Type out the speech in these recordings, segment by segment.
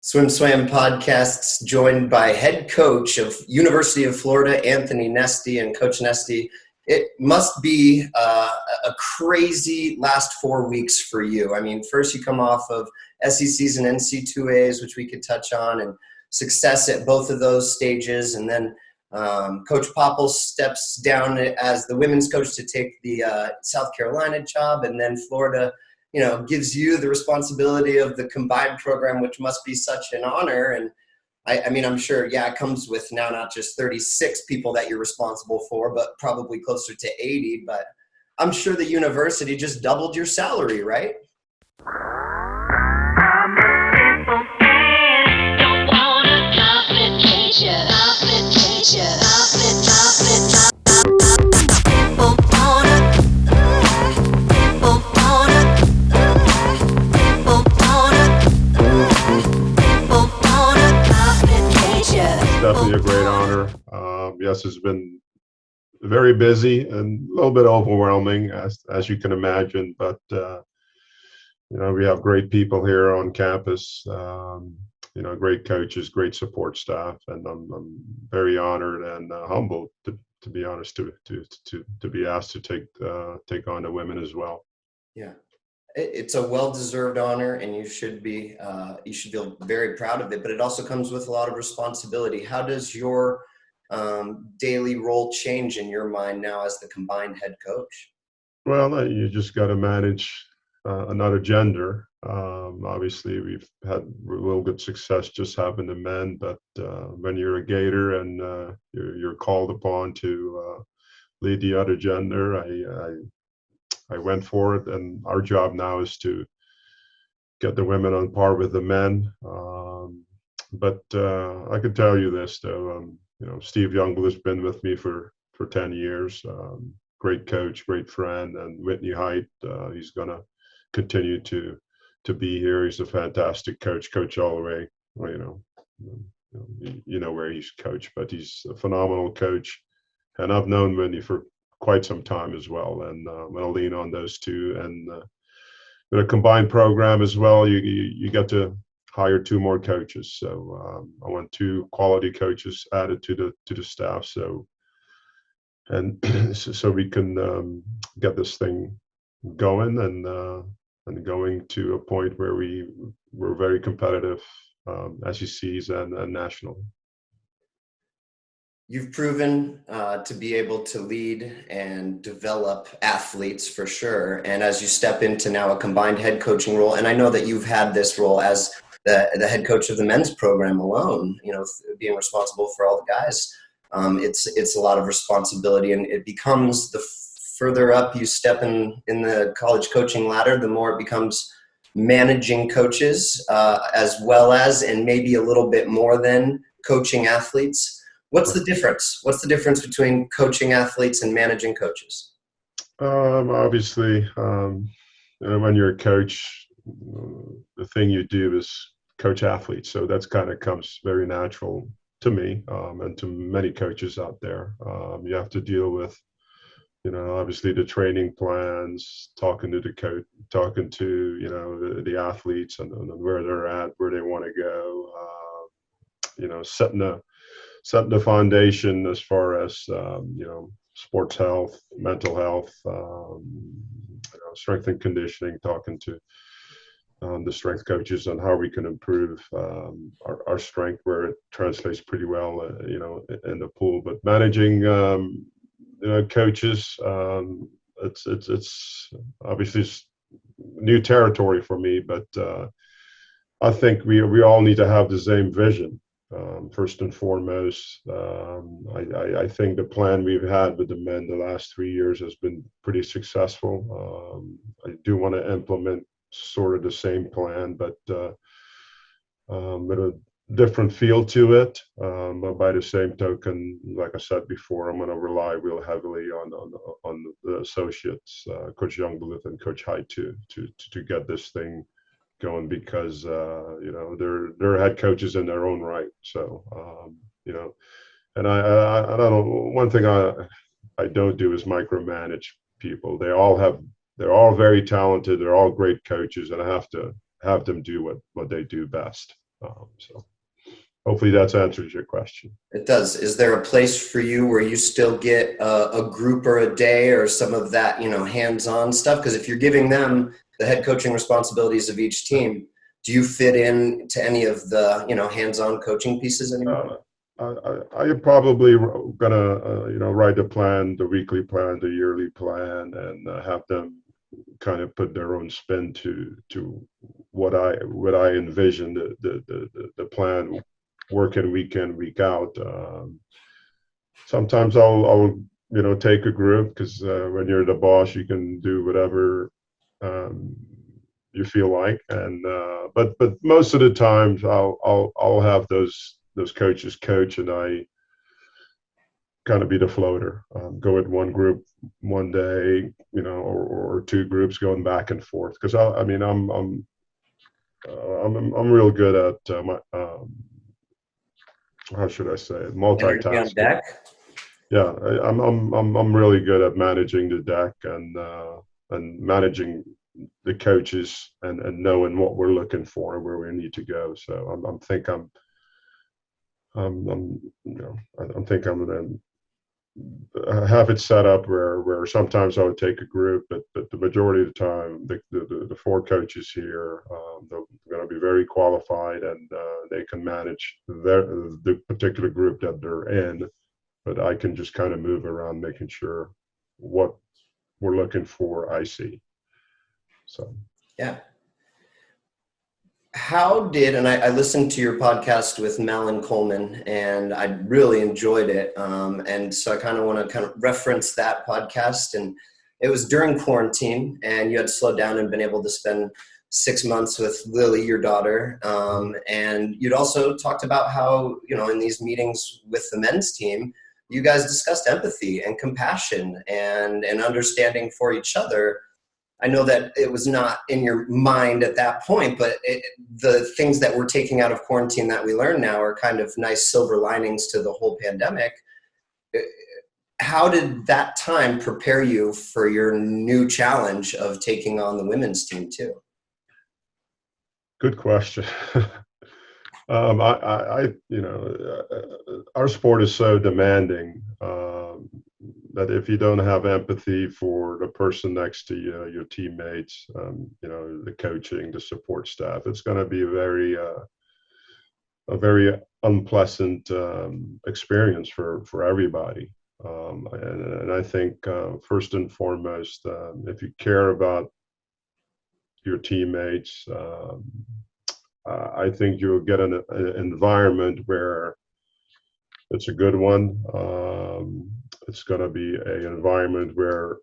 SwimSwam podcasts, joined by head coach of University of Florida, Anthony Nesty. And Coach Nesty, it must be a crazy last 4 weeks for you. I mean, first you come off of SECs and NC2As, which we could touch on, and success at both of those stages. And then Coach Popple steps down as the women's coach to take the South Carolina job, and then Florida gives you the responsibility of the combined program, which must be such an honor. And I mean, I'm sure, it comes with now not just 36 people that you're responsible for, but probably closer to 80. But I'm sure the university just doubled your salary, right? Definitely a great honor. Yes, it's been very busy and a little bit overwhelming, as you can imagine. But we have great people here on campus. Great coaches, great support staff, and I'm very honored and humbled, to be honest, to be asked to take on the women as well. Yeah. It's a well-deserved honor, and you should feel very proud of it, but it also comes with a lot of responsibility. How does your daily role change in your mind now as the combined head coach? Well, you just got to manage another gender. Obviously, we've had real good success just having the men, but when you're a Gator and you're called upon to lead the other gender, I went for it, and our job now is to get the women on par with the men. But I can tell you this, though, Steve Youngblood has been with me for 10 years. Great coach, great friend, and Whitney Height, he's going to continue to be here. He's a fantastic coach all the way. Well, where he's coached, but he's a phenomenal coach, and I've known Whitney for quite some time as well, and I'm going to lean on those two. And with a combined program as well, you get to hire 2 more coaches. So I want 2 quality coaches added to the staff. So we can get this thing going and going to a point where we're very competitive, SECs and national. You've proven to be able to lead and develop athletes for sure. And as you step into now a combined head coaching role, and I know that you've had this role as the head coach of the men's program alone, being responsible for all the guys, it's a lot of responsibility, and it becomes the further up you step in the college coaching ladder, the more it becomes managing coaches as well as, and maybe a little bit more than coaching athletes. What's the difference? What's the difference between coaching athletes and managing coaches? Obviously, when you're a coach, the thing you do is coach athletes. So that's kind of comes very natural to me and to many coaches out there. You have to deal with, obviously the training plans, talking to the coach, talking to, the athletes and where they're at, where they want to go, setting the foundation as far as sports health, mental health, strength and conditioning, talking to the strength coaches on how we can improve our strength, where it translates pretty well in the pool. But managing coaches, it's obviously new territory for me, but I think we all need to have the same vision. First and foremost, I think the plan we've had with the men the last 3 years has been pretty successful. I do want to implement sort of the same plan, but with a different feel to it. But by the same token, like I said before, I'm going to rely real heavily on the associates, Coach Youngblood and Coach Height, to get this thing going, because they're head coaches in their own right. So and I don't know, one thing I don't do is micromanage people. They're all very talented, they're all great coaches, and I have to have them do what they do best. So hopefully that's answers your question. It does. Is there a place for you where you still get a group or a day or some of that, hands-on stuff? Because if you're giving them the head coaching responsibilities of each team, do you fit in to any of the, hands-on coaching pieces anymore? I probably gonna write the plan, the weekly plan, the yearly plan, and have them kind of put their own spin to what I envision the plan working week in, week out. Sometimes I'll take a group because when you're the boss, you can do whatever um, you feel like, and but most of the times I'll have those coaches coach, and I kind of be the floater. Go with one group one day, or two groups going back and forth. Because I'm real good at how should I say it, Energy on multitasking. deck? Yeah, I'm really good at managing the deck and managing the coaches and knowing what we're looking for and where we need to go. So I think I'm gonna have it set up where sometimes I would take a group, but the majority of the time, the four coaches here, they're going to be very qualified, and they can manage the particular group that they're in. But I can just kind of move around, making sure what we're looking for, I see. So Yeah. How did, and I listened to your podcast with Malin Coleman, and I really enjoyed it. And so I kind of want to reference that podcast. And it was during quarantine, and you had slowed down and been able to spend 6 months with Lily, your daughter. And you'd also talked about how, in these meetings with the men's team, you guys discussed empathy and compassion and understanding for each other. I know that it was not in your mind at that point, but the things that we're taking out of quarantine that we learn now are kind of nice silver linings to the whole pandemic. How did that time prepare you for your new challenge of taking on the women's team too? good question. Our sport is so demanding that if you don't have empathy for the person next to you, your teammates, the coaching, the support staff, it's going to be a very unpleasant experience for everybody. And I think first and foremost, if you care about your teammates, I think you'll get an environment where it's a good one. It's going to be an environment where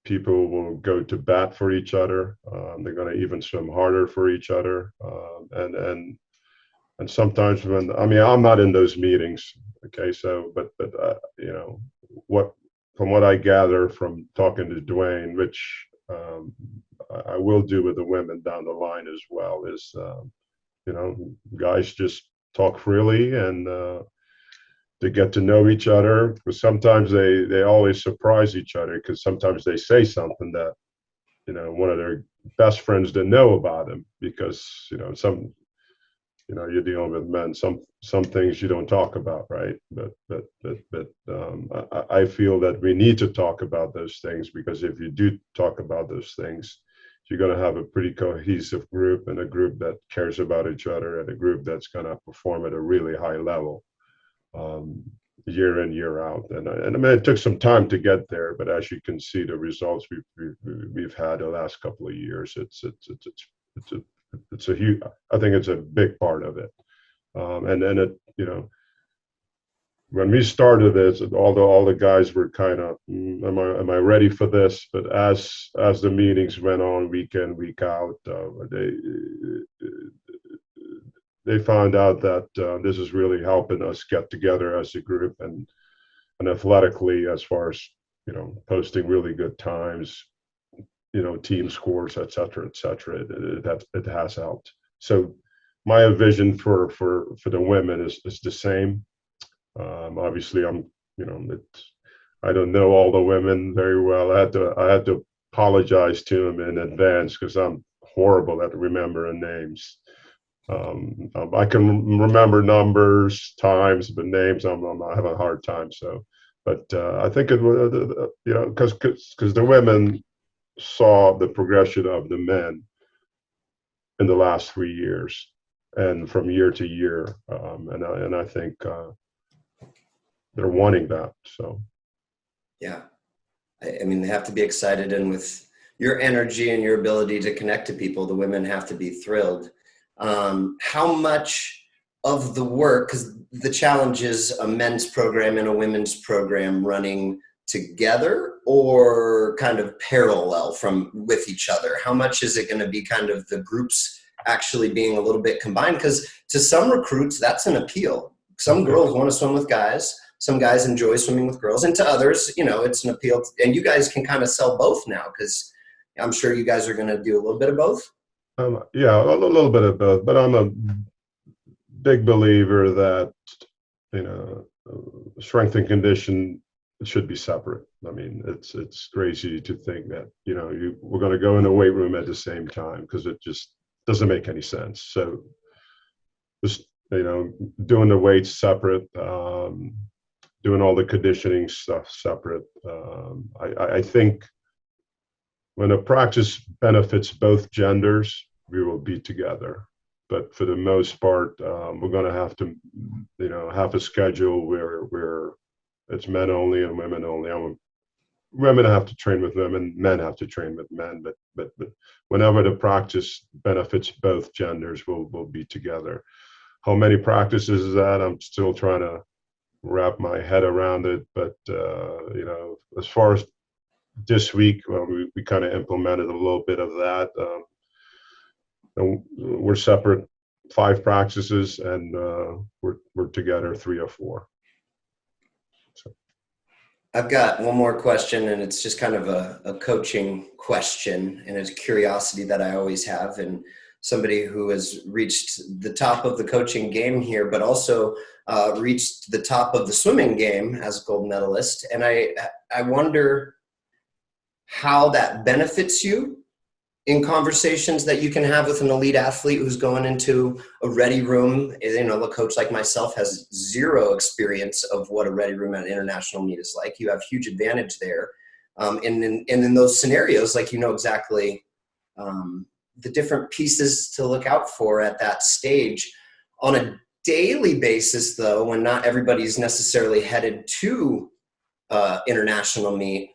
people will go to bat for each other. They're going to even swim harder for each other. And sometimes I'm not in those meetings. Okay, so but from what I gather from talking to Dwayne, which I will do with the women down the line as well, is guys just talk freely and to get to know each other. Because sometimes they always surprise each other, because sometimes they say something that one of their best friends didn't know about them, because you're dealing with men. Some things you don't talk about, right? But I feel that we need to talk about those things, because if you do talk about those things, you're going to have a pretty cohesive group, and a group that cares about each other, and a group that's going to perform at a really high level, year in, year out. And I mean, it took some time to get there, but as you can see, the results we've had the last couple of years, it's a huge. I think it's a big part of it. And then when we started this, all the guys were kind of, am I ready for this? But as the meetings went on, week in, week out, they found out that this is really helping us get together as a group, and athletically, as far as posting really good times, team scores, et cetera, et cetera. It has helped. So my vision for the women is the same. Obviously, I don't know all the women very well. I had to apologize to them in advance, because I'm horrible at remembering names. I can remember numbers, times, but names I'm having a hard time. So, but I think it was, because the women saw the progression of the men in the last 3 years, and from year to year, and I think they're wanting that. So, Yeah. I mean, they have to be excited, and with your energy and your ability to connect to people, the women have to be thrilled. How much of the work, because the challenge is a men's program and a women's program running together or kind of parallel from with each other? How much is it going to be kind of the groups actually being a little bit combined? Because to some recruits, that's an appeal. Some girls want to swim with guys. Some guys enjoy swimming with girls, and to others, it's an appeal. And you guys can kind of sell both now, because I'm sure you guys are going to do a little bit of both. yeah, a little bit of both, but I'm a big believer that you know strength and condition should be separate. I mean, it's crazy to think that we're going to go in the weight room at the same time, because it just doesn't make any sense. So just doing the weights separate, doing all the conditioning stuff separate. I think when a practice benefits both genders, we will be together. But for the most part, we're going to have to, have a schedule where it's men only and women only. Women have to train with women, men have to train with men. But whenever the practice benefits both genders, we'll be together. How many practices is that? I'm still trying to wrap my head around it. But as far as this week, well, we kind of implemented a little bit of that. And we're separate 5 practices, and we're together 3 or 4. So. I've got one more question, and it's just kind of a coaching question, and it's a curiosity that I always have, and somebody who has reached the top of the coaching game here, but also reached the top of the swimming game as a gold medalist. And I wonder how that benefits you in conversations that you can have with an elite athlete who's going into a ready room. A coach like myself has zero experience of what a ready room at an international meet is like. You have huge advantage there. And in those scenarios, exactly the different pieces to look out for at that stage. On a daily basis, though, when not everybody's necessarily headed to international meet,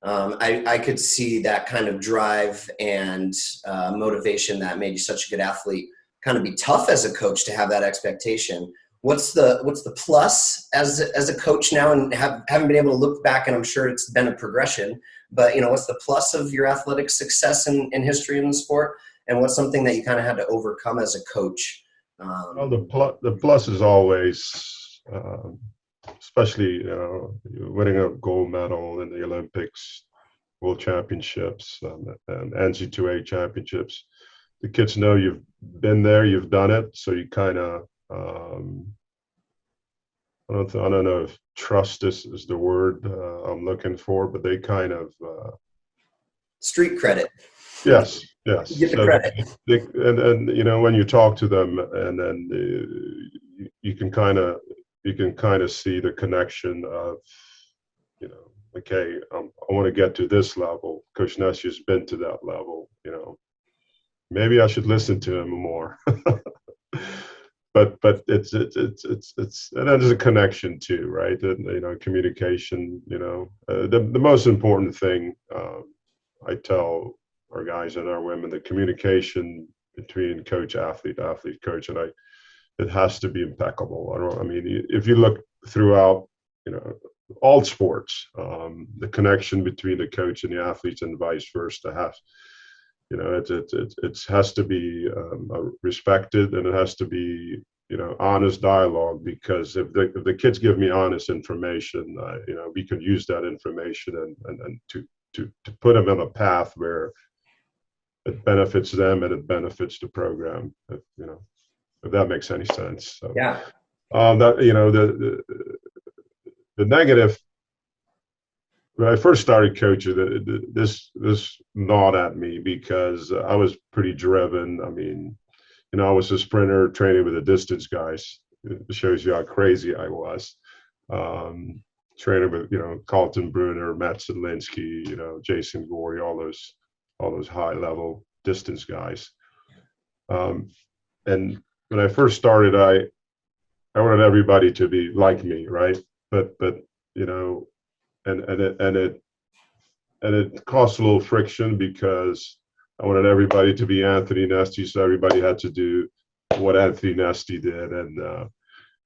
I could see that kind of drive and motivation that made you such a good athlete kind of be tough as a coach to have that expectation. What's the plus as a coach now, and haven't been able to look back, and I'm sure it's been a progression, but what's the plus of your athletic success in history in the sport, and what's something that you kind of had to overcome as a coach? Well, the plus is always, especially winning a gold medal in the Olympics, World Championships, and NC2A championships. The kids know you've been there, you've done it, so you kind of I don't know if trust is the word I'm looking for, but they kind of street credit. Yes. You get the credit. And when you talk to them, and then you can kind of see the connection of okay, I want to get to this level. Coach Nest's been to that level. Maybe I should listen to him more. but it's and there's a connection too, right? Communication. The most important thing I tell our guys and our women, the communication between coach, athlete, coach, and it has to be impeccable. If you look throughout, all sports, the connection between the coach and the athletes and vice versa it has to be respected, and it has to be honest dialogue, because if the kids give me honest information, we can use that information and to put them on a path where it benefits them and it benefits the program. If that makes any sense. So, yeah. The negative. When I first started coaching, this gnawed at me, because I was pretty driven. I was a sprinter training with the distance guys. It shows you how crazy I was. Training with, Carlton Bruner, Matt Sedlinski, Jason Gorey, all those high level distance guys. And when I first started, I wanted everybody to be like me, right? But and it caused a little friction because I wanted everybody to be Anthony Nesty, so everybody had to do what Anthony Nesty did, and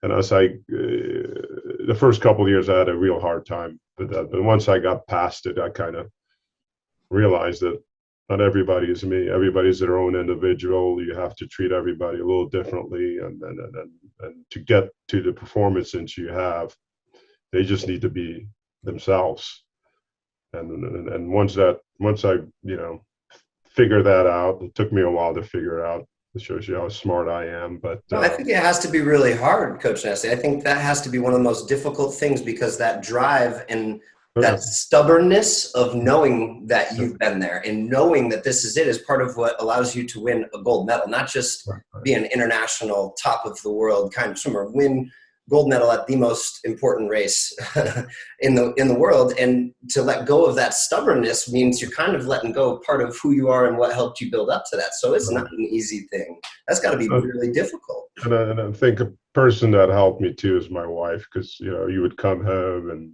I was like, the first couple of years I had a real hard time with that, but once I got past it, I kind of realized that not everybody is me. Everybody's their own individual. You have to treat everybody a little differently, and to get to the performance that you have, they just need to be themselves. And once I figured that out, it took me a while to figure it out. It shows you how smart I am. But no, I think it has to be really hard, Coach Nesty. I think that has to be one of the most difficult things, because that drive and that stubbornness of knowing that you've been there and knowing that this is it is part of what allows you to win a gold medal, not just be an international top of the world kind of swimmer, win gold medal at the most important race in the world. And to let go of that stubbornness means you're kind of letting go of part of who you are and what helped you build up to that. So it's not an easy thing. That's got to be really difficult. And I think a person that helped me too is my wife, because you would come home and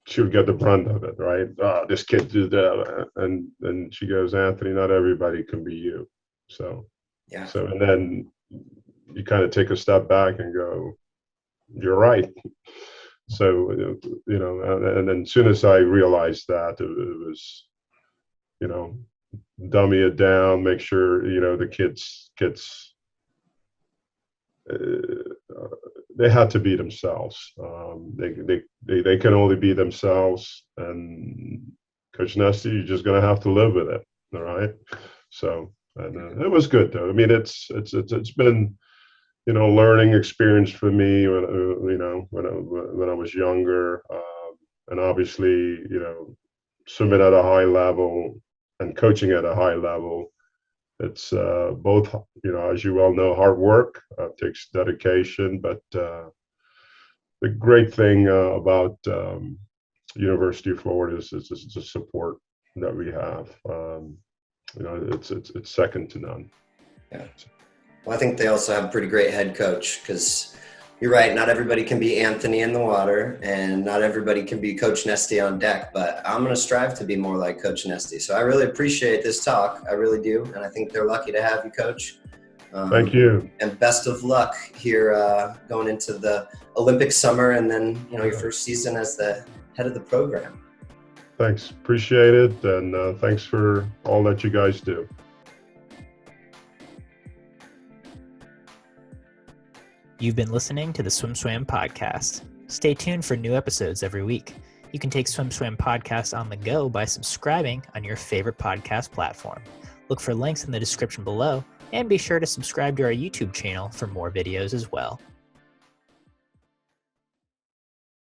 she would get the brunt of it, right? Oh, this kid did that, and she goes, Anthony, not everybody can be you. So yeah. So and then you kind of take a step back and go, you're right. So and then as soon as I realized that, it was dummy it down, make sure the kids they had to be themselves. They can only be themselves, and Coach Nesty, you're just going to have to live with it. All right. So and it was good though. I mean, it's been learning experience for me when I was younger, and obviously swimming at a high level and coaching at a high level. It's both, as you well know, hard work, takes dedication, but the great thing about University of Florida is the support that we have. It's second to none. Yeah. Well, I think they also have a pretty great head coach, because you're right, not everybody can be Anthony in the water, and not everybody can be Coach Nesty on deck, but I'm going to strive to be more like Coach Nesty. So I really appreciate this talk. I really do. And I think they're lucky to have you, Coach. Thank you. And best of luck here going into the Olympic summer, and then, your first season as the head of the program. Thanks. Appreciate it. And thanks for all that you guys do. You've been listening to the SwimSwam podcast. Stay tuned for new episodes every week. You can take SwimSwam podcast on the go by subscribing on your favorite podcast platform. Look for links in the description below, and be sure to subscribe to our YouTube channel for more videos as well.